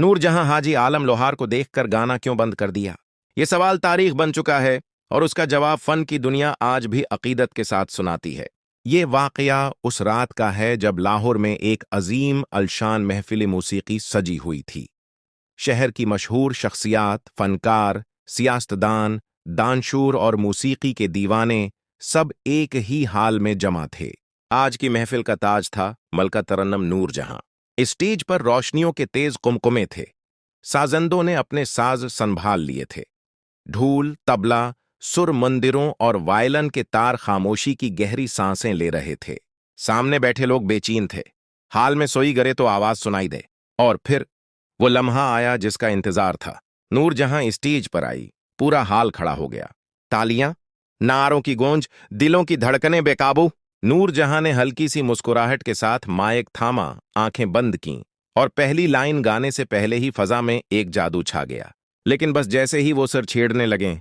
नूर जहां हाजी आलम लोहार को देखकर गाना क्यों बंद कर दिया? ये सवाल तारीख बन चुका है और उसका जवाब फन की दुनिया आज भी अकीदत के साथ सुनाती है। ये वाकया उस रात का है जब लाहौर में एक अजीम अलशान महफिल मौसीकी सजी हुई थी। शहर की मशहूर शख्सियात, फनकार, सियासतदान, दानशूर और मौसीकी के दीवाने सब एक ही हाल में जमा थे। आज की महफिल का ताज था मलका तरन्नम नूर जहां। स्टेज पर रोशनियों के तेज कुमकुमे थे। साजंदों ने अपने साज संभाल लिए थे। ढूल, तबला, सुर मंदिरों और वायलन के तार खामोशी की गहरी सांसें ले रहे थे। सामने बैठे लोग बेचैन थे। हाल में सोई गरे तो आवाज सुनाई दे। और फिर वो लम्हा आया जिसका इंतजार था। नूर जहां स्टेज पर आई, पूरा हाल खड़ा हो गया। तालियां, नारों की गूंज, दिलों की धड़कनें बेकाबू। नूर जहां ने हल्की सी मुस्कुराहट के साथ माइक थामा, आंखें बंद कीं और पहली लाइन गाने से पहले ही फजा में एक जादू छा गया। लेकिन बस जैसे ही वो सिर छेड़ने लगे,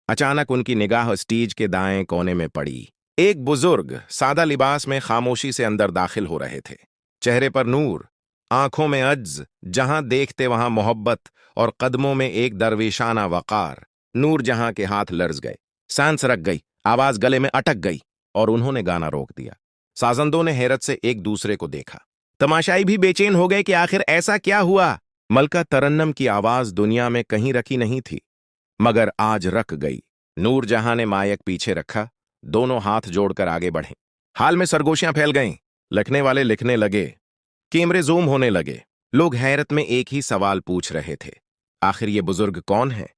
अचानक उनकी निगाह स्टेज के दाएं कोने में पड़ी। एक बुजुर्ग सादा लिबास में खामोशी से अंदर दाखिल हो रहे थे। चेहरे पर नूर, आंखों में अज्ज, जहां देखते वहां मोहब्बत और कदमों में एक दरवेशाना वकार। नूर जहां के हाथ लर्ज गए, सांस रख गई, आवाज गले में अटक गई और उन्होंने गाना रोक दिया। साजंदों ने हैरत से एक दूसरे को देखा। तमाशाई भी बेचैन हो गए कि आखिर ऐसा क्या हुआ। मलका तरन्नम की आवाज दुनिया में कहीं रखी नहीं थी, मगर आज रख गई। नूर जहां ने माइक पीछे रखा, दोनों हाथ जोड़कर आगे बढ़े। हाल में सरगोशियां फैल गईं, लिखने वाले लिखने लगे, कैमरे जूम होने लगे। लोग हैरत में एक ही सवाल पूछ रहे थे, आखिर ये बुजुर्ग कौन है?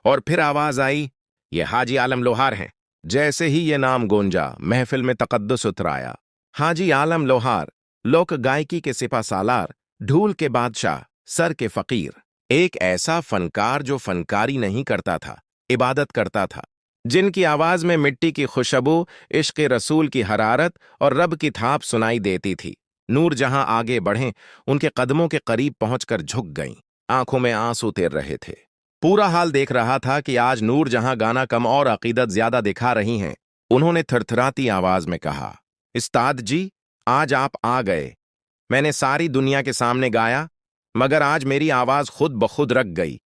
और फिर आवाज आई, ये हाजी आलम लोहार हैं। जैसे ही ये नाम गूंजा, महफिल में तकद्दुस उतर आया। हाजी आलम लोहार, लोक गायकी के सिपा सालार, ढूल के बादशाह, सर के फकीर। एक ऐसा फनकार जो फनकारी नहीं करता था, इबादत करता था। जिनकी आवाज में मिट्टी की खुशबू, इश्क रसूल की हरारत और रब की थाप सुनाई देती थी। नूर जहां आगे बढ़े, उनके कदमों के करीब पहुंचकर झुक गईं। आंखों में आंसू तैर रहे थे। पूरा हाल देख रहा था कि आज नूर जहां गाना कम और अकीदत ज्यादा दिखा रही हैं। उन्होंने थरथराती आवाज में कहा, उस्ताद जी, आज आप आ गए। मैंने सारी दुनिया के सामने गाया, मगर आज मेरी आवाज खुद ब खुद रख गई।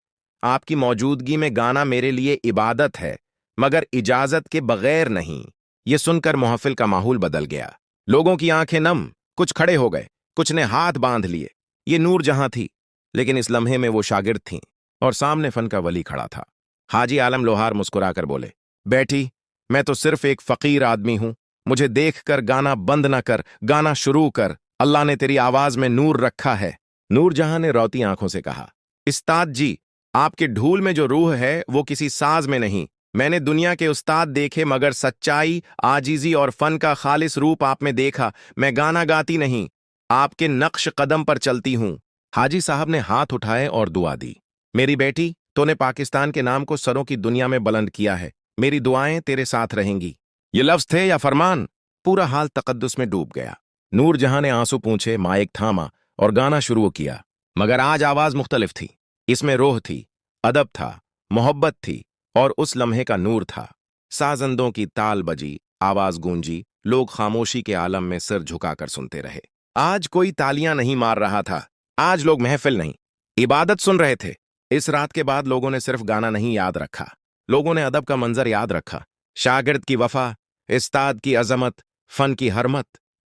आपकी मौजूदगी में गाना मेरे लिए इबादत है, मगर इजाजत के बगैर नहीं। ये सुनकर महफिल का माहौल बदल गया। लोगों की आंखें नम, कुछ खड़े हो गए, कुछ ने हाथ बांध लिए। ये नूर जहां थी, लेकिन इस लम्हे में वो शागिर्द थीं और सामने फन का वली खड़ा था। हाजी आलम लोहार मुस्कुराकर बोले, बेटी, मैं तो सिर्फ एक फकीर आदमी हूं। मुझे देखकर गाना बंद न कर, गाना शुरू कर। अल्लाह ने तेरी आवाज में नूर रखा है। नूर जहां ने रोती आंखों से कहा, उस्ताद जी, आपके ढूल में जो रूह है वो किसी साज में नहीं। मैंने दुनिया के उस्ताद देखे, मगर सच्चाई, आजीजी और फन का खालिस रूप आप में देखा। मैं गाना गाती नहीं, आपके नक्श कदम पर चलती हूं। हाजी साहब ने हाथ उठाए और दुआ दी। मेरी बेटी, तूने पाकिस्तान के नाम को सरों की दुनिया में बुलंद किया है। मेरी दुआएं तेरे साथ रहेंगी। ये लफ्ज थे या फरमान? पूरा हाल तकद्दुस में डूब गया। नूर जहां ने आंसू पूंछे, माइक थामा और गाना शुरू किया। मगर आज आवाज मुख्तलिफ थी। इसमें रोह थी, अदब था, मोहब्बत थी और उस लम्हे का नूर था। साजंदों की ताल बजी, आवाज गूंजी, लोग खामोशी के आलम में सिर झुकाकर सुनते रहे। आज कोई तालियां नहीं मार रहा था। आज लोग महफिल नहीं, इबादत सुन रहे थे। इस रात के बाद लोगों ने सिर्फ गाना नहीं याद रखा, लोगों ने अदब का मंजर याद रखा। शागिर्द की वफा, उस्ताद की अजमत, फन की हरमत।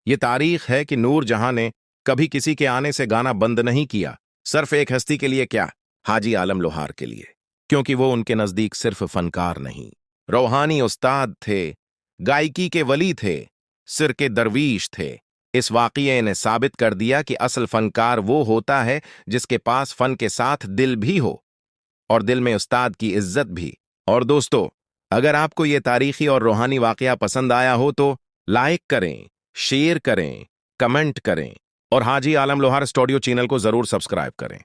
ये तारीख है कि नूर जहां ने कभी किसी के आने से गाना बंद नहीं किया। सिर्फ एक हस्ती के लिए क्या, हाजी आलम लोहार के लिए। क्योंकि वो उनके नजदीक सिर्फ फनकार नहीं, रूहानी उस्ताद थे, गायकी के वली थे, सिर के दरवीश थे। इस वाक़ये ने साबित कर दिया कि असल फनकार वो होता है जिसके पास फन के साथ दिल भी हो और दिल में उस्ताद की इज्जत भी। और दोस्तों, अगर आपको ये तारीखी और रूहानी वाक़या पसंद आया हो तो लाइक करें, शेयर करें, कमेंट करें और हाजी आलम लोहार स्टूडियो चैनल को जरूर सब्सक्राइब करें।